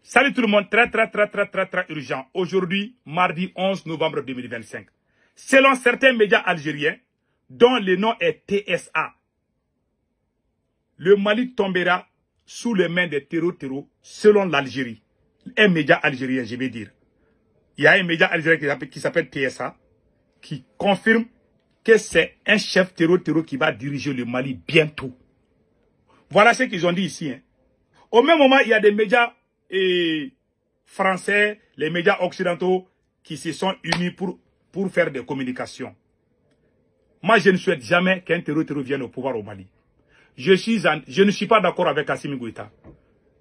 Salut tout le monde, très urgent. Aujourd'hui, mardi 11 novembre 2025. Selon certains médias algériens, dont le nom est TSA, le Mali tombera sous les mains des terreaux selon l'Algérie. Un média algérien, je vais dire. Il y a un média algérien qui s'appelle TSA, qui confirme que c'est un chef terreau qui va diriger le Mali bientôt. Voilà ce qu'ils ont dit ici. Hein. Au même moment, il y a des médias français, les médias occidentaux qui se sont unis pour faire des communications. Moi, je ne souhaite jamais qu'un terreau vienne au pouvoir au Mali. Je ne suis pas d'accord avec Assimi Goïta.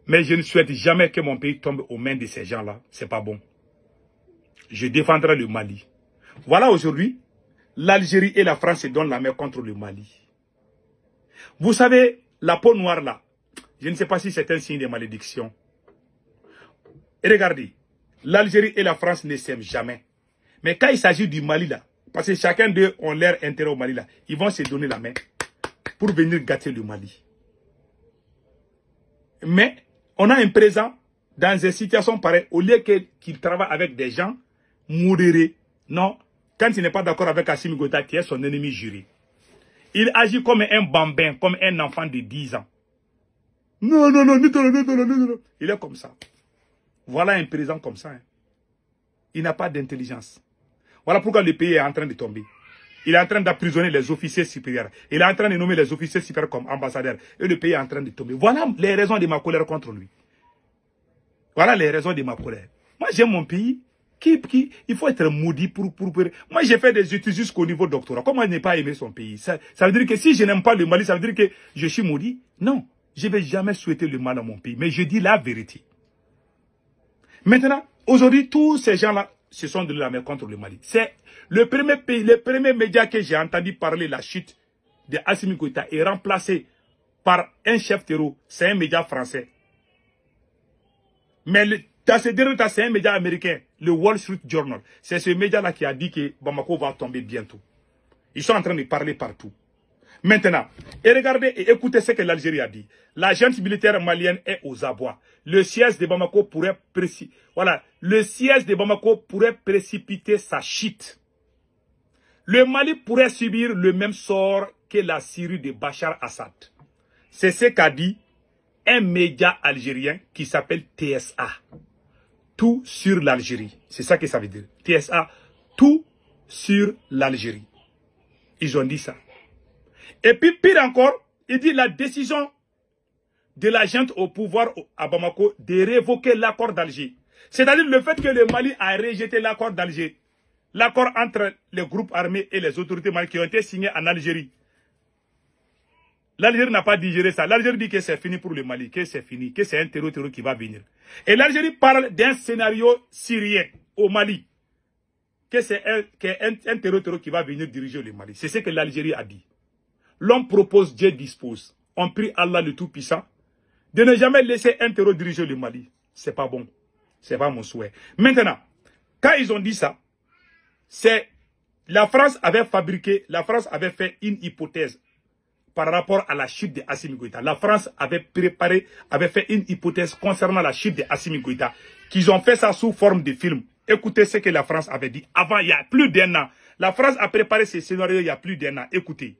Mais je ne souhaite jamais que mon pays tombe aux mains de ces gens-là. C'est pas bon. Je défendrai le Mali. Voilà aujourd'hui, l'Algérie et la France se donnent la main contre le Mali. Vous savez, la peau noire là, je ne sais pas si c'est un signe de malédiction. Et regardez, l'Algérie et la France ne s'aiment jamais. Mais quand il s'agit du Mali là, parce que chacun d'eux ont leur intérêt au Mali là, ils vont se donner la main pour venir gâter le Mali. Mais on a un président dans une situation pareille, au lieu qu'il travaille avec des gens modérés. Non, quand il n'est pas d'accord avec Assimi Goïta, qui est son ennemi juré. Il agit comme un bambin, comme un enfant de 10 ans. Non. Il est comme ça. Voilà un président comme ça. Hein. Il n'a pas d'intelligence. Voilà pourquoi le pays est en train de tomber. Il est en train d'emprisonner les officiers supérieurs. Il est en train de nommer les officiers supérieurs comme ambassadeurs. Et le pays est en train de tomber. Voilà les raisons de ma colère contre lui. Voilà les raisons de ma colère. Moi, j'aime mon pays. Il faut être maudit pour... Moi, j'ai fait des études jusqu'au niveau doctorat. Comment ne pas aimer son pays? Ça veut dire que si je n'aime pas le Mali, ça veut dire que je suis maudit? Non. Je ne vais jamais souhaiter le mal à mon pays. Mais je dis la vérité. Maintenant, aujourd'hui, tous ces gens-là se sont donnés la main contre le Mali. C'est le premier pays, le premier média que j'ai entendu parler la chute de Assimi Goïta est remplacé par un chef terreau. C'est un média français. Mais dans ce dernier temps, c'est un média américain, le Wall Street Journal. C'est ce média-là qui a dit que Bamako va tomber bientôt. Ils sont en train de parler partout. Maintenant, et regardez et écoutez ce que l'Algérie a dit. La junte militaire malienne est aux abois. Le siège de Bamako pourrait précipiter sa chute. Le Mali pourrait subir le même sort que la Syrie de Bachar Assad. C'est ce qu'a dit un média algérien qui s'appelle TSA. Tout sur l'Algérie. C'est ça que ça veut dire. TSA, tout sur l'Algérie. Ils ont dit ça. Et puis, pire encore, il dit la décision de la junte au pouvoir à Bamako de révoquer l'accord d'Alger. C'est-à-dire le fait que le Mali a rejeté l'accord d'Alger. L'accord entre les groupes armés et les autorités maliennes qui ont été signés en Algérie. L'Algérie n'a pas digéré ça. L'Algérie dit que c'est fini pour le Mali, que c'est fini, que c'est un terreau qui va venir. Et l'Algérie parle d'un scénario syrien au Mali. Que c'est un terreau qui va venir diriger le Mali. C'est ce que l'Algérie a dit. L'homme propose, Dieu dispose. On prie Allah le Tout-Puissant de ne jamais laisser un terreau diriger le Mali. C'est pas bon. C'est pas mon souhait. Maintenant, quand ils ont dit ça, c'est la France avait fait une hypothèse par rapport à la chute de Assimi Goïta. La France avait fait une hypothèse concernant la chute de Assimi Goïta, qu'ils ont fait ça sous forme de film. Écoutez ce que la France avait dit avant, il y a plus d'un an. La France a préparé ce scénario il y a plus d'un an. Écoutez.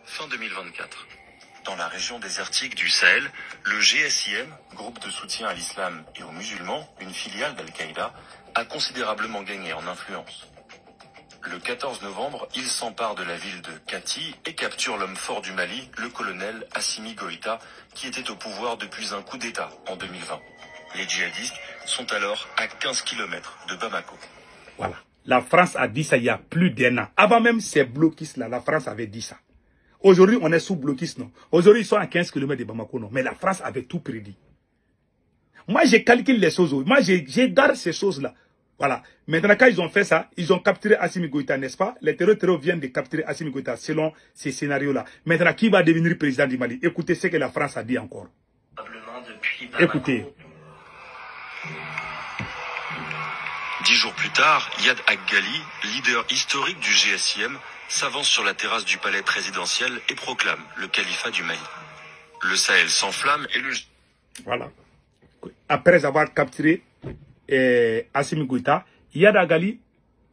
Fin 2024. Dans la région désertique du Sahel, le GSIM, groupe de soutien à l'islam et aux musulmans, une filiale d'Al-Qaïda, a considérablement gagné en influence. Le 14 novembre, il s'empare de la ville de Kati et capture l'homme fort du Mali, le colonel Assimi Goïta, qui était au pouvoir depuis un coup d'État en 2020. Les djihadistes sont alors à 15 km de Bamako. Voilà. La France a dit ça il y a plus d'un an. Avant même ces bloquistes-là, la France avait dit ça. Aujourd'hui, on est sous blociste, non. Aujourd'hui, ils sont à 15 km de Bamako, non. Mais la France avait tout prédit. Moi, j'ai calculé les choses. Moi, j'adore ces choses-là. Voilà. Maintenant, quand ils ont fait ça, ils ont capturé Assimi Goïta, n'est-ce pas? Les terroristes viennent de capturer Assimi Goïta selon ces scénarios-là. Maintenant, qui va devenir président du Mali? Écoutez ce que la France a dit encore. Écoutez. 10 jours plus tard, Yad Ag-Ghali, leader historique du GSIM, s'avance sur la terrasse du palais présidentiel et proclame le califat du Mali. Le Sahel s'enflamme et le... Voilà. après avoir capturé Assimi Goïta, Yada Gali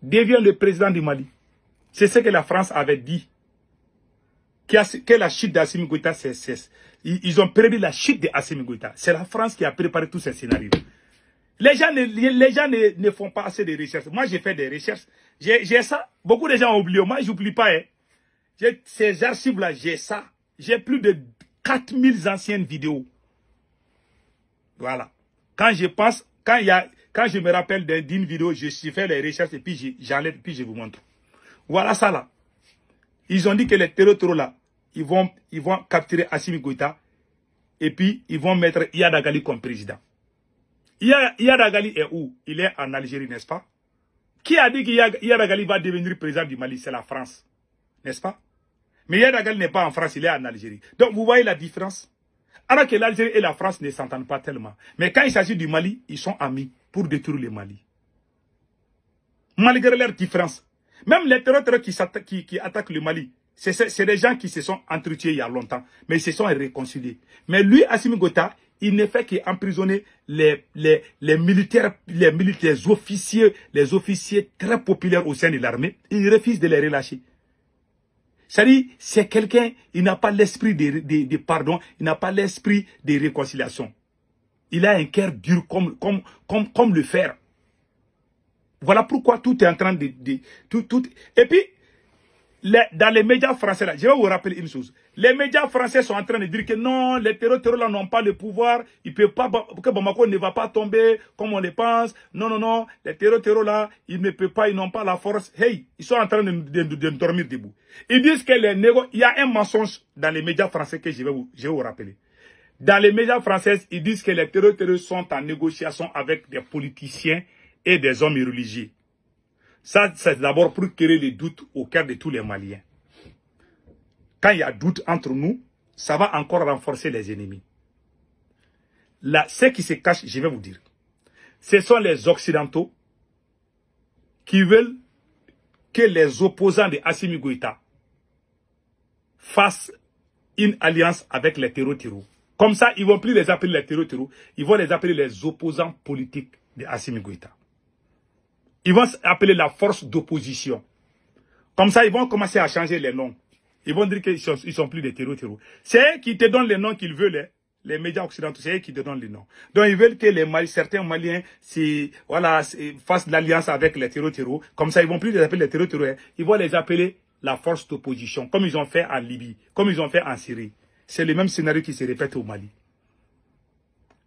devient le président du Mali. C'est ce que la France avait dit. Que la chute d'Assimi Goïta, ils ont prévu la chute d'Assimi Goïta. C'est la France qui a préparé tous ces scénarios. Les gens ne font pas assez de recherches. Moi, j'ai fait des recherches. J'ai ça. Beaucoup de gens ont oublié. Moi, je n'oublie pas. Hein. Ces archives-là, j'ai ça. J'ai plus de 4000 anciennes vidéos. Voilà. Quand je pense, quand je me rappelle d'une vidéo, je fais les recherches et puis j'enlève, puis je vous montre. Voilà ça là. Ils ont dit que les terroristes là, ils vont capturer Assimi Goïta et puis ils vont mettre Yada Gali comme président. Yada Gali est où? Il est en Algérie, n'est-ce pas? Qui a dit que Yada Gali va devenir président du Mali? C'est la France, n'est-ce pas? Mais Yada Gali n'est pas en France, il est en Algérie. Donc vous voyez la différence? Alors que l'Algérie et la France ne s'entendent pas tellement. Mais quand il s'agit du Mali, ils sont amis pour détruire le Mali. Malgré leur différence. Même les terroristes qui attaquent le Mali, c'est des gens qui se sont entretués il y a longtemps, mais ils se sont réconciliés. Mais lui, Assimi Goïta, il ne fait qu'emprisonner les militaires, les officiers très populaires au sein de l'armée. Il refuse de les relâcher. C'est-à-dire, c'est quelqu'un, il n'a pas l'esprit de pardon, il n'a pas l'esprit de réconciliation. Il a un cœur dur comme le fer. Voilà pourquoi tout est en train de... Et puis, dans les médias français, là, je vais vous rappeler une chose. Les médias français sont en train de dire que non, les terroristes là n'ont pas le pouvoir. Ils ne peuvent pas, que Bamako ne va pas tomber comme on le pense. Non, non, non. Les terroristes là, ils ne peuvent pas, ils n'ont pas la force. Hey, ils sont en train de dormir debout. Ils disent que il y a un mensonge dans les médias français que je vais vous rappeler. Dans les médias français, ils disent que les terroristes sont en négociation avec des politiciens et des hommes religieux. Ça, c'est d'abord pour créer les doutes au cœur de tous les Maliens. Quand il y a doute entre nous, ça va encore renforcer les ennemis. Là, ce qui se cache, je vais vous dire, ce sont les Occidentaux qui veulent que les opposants de Assimi Goïta fassent une alliance avec les terroristes. Comme ça, ils ne vont plus les appeler les terroristes, ils vont les appeler les opposants politiques de Assimi Goïta. Ils vont s'appeler la force d'opposition. Comme ça, ils vont commencer à changer les noms. Ils vont dire qu'ils sont plus des terroristes. C'est eux qui te donnent les noms qu'ils veulent. Les médias occidentaux, c'est eux qui te donnent les noms. Donc, ils veulent que certains Maliens fassent l'alliance avec les terroristes. Comme ça, ils ne vont plus les appeler les terroristes. Ils vont les appeler la force d'opposition, comme ils ont fait en Libye, comme ils ont fait en Syrie. C'est le même scénario qui se répète au Mali.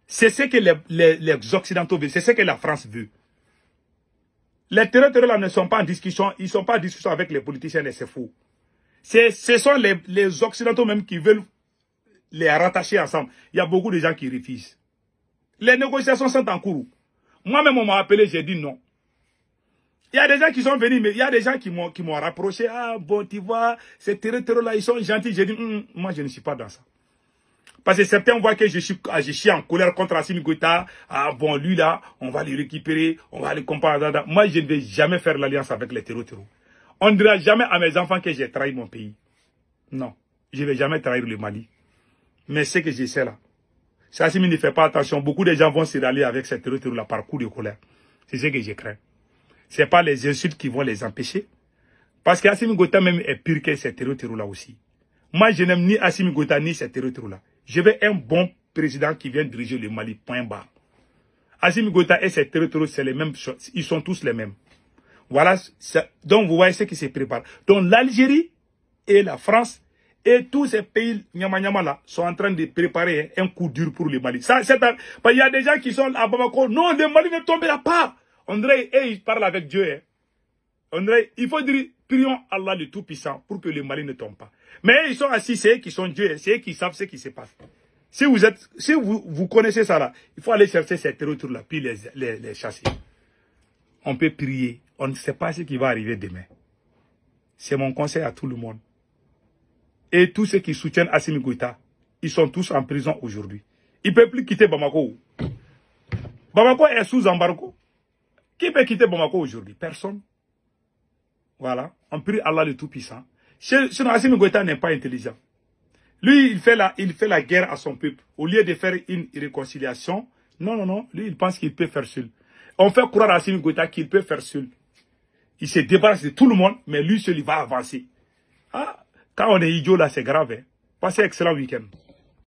C'est ce que les Occidentaux veulent. C'est ce que la France veut. Les terroristes là ne sont pas en discussion, ils ne sont pas en discussion avec les politiciens et c'est faux. Ce sont les Occidentaux même qui veulent les rattacher ensemble. Il y a beaucoup de gens qui refusent. Les négociations sont en cours. Moi-même, on m'a appelé, j'ai dit non. Il y a des gens qui sont venus, mais il y a des gens qui m'ont rapproché. Ah bon, tu vois, ces terroristes là, ils sont gentils. J'ai dit, moi je ne suis pas dans ça. Parce que certains voient que je suis en colère contre Assimi Goïta. Ah bon, lui là, on va le récupérer, on va le comparer. Moi, je ne vais jamais faire l'alliance avec les terroristes. On ne dira jamais à mes enfants que j'ai trahi mon pays. Non, je ne vais jamais trahir le Mali. Mais ce que je sais là, si Assimi ne fait pas attention, beaucoup de gens vont se rallier avec ces terroristes là par coup de colère. C'est ce que je crains. Ce n'est pas les insultes qui vont les empêcher. Parce qu'Assimi Goïta même est pire que ces terroristes là aussi. Moi, je n'aime ni Assimi Goïta ni ces terroristes là. Je veux un bon président qui vient diriger le Mali, point barre. Assimi Goïta et ses territoires, c'est les mêmes choses. Ils sont tous les mêmes. Voilà. Donc, vous voyez ce qui se prépare. Donc, l'Algérie et la France et tous ces pays nyama là sont en train de préparer un coup dur pour le Mali. Il y a des gens qui sont à Bamako. Non, le Mali ne tombera pas. On dirait, ils parlent avec Dieu. Hein. On dirait, il faut dire, prions Allah le Tout-Puissant pour que le Mali ne tombe pas. Mais ils sont assis, c'est eux qui sont Dieu, c'est eux qui savent ce qui se passe. Si vous connaissez ça là, il faut aller chercher ces territoires là, puis les chasser. On peut prier, on ne sait pas ce qui va arriver demain. C'est mon conseil à tout le monde. Et tous ceux qui soutiennent Assimi Goïta, ils sont tous en prison aujourd'hui. Ils ne peuvent plus quitter Bamako. Bamako est sous embargo. Qui peut quitter Bamako aujourd'hui? Personne. Voilà, on prie Allah le Tout-Puissant. Sinon, Assimi Goïta n'est pas intelligent. Lui, il fait la guerre à son peuple. Au lieu de faire une réconciliation, Non, non, non. Lui, il pense qu'il peut faire seul. On fait croire à Assimi Goïta qu'il peut faire seul. Il se débarrasse de tout le monde, mais lui seul, il va avancer. Ah, quand on est idiot là, c'est grave. Hein. Passez un excellent week-end.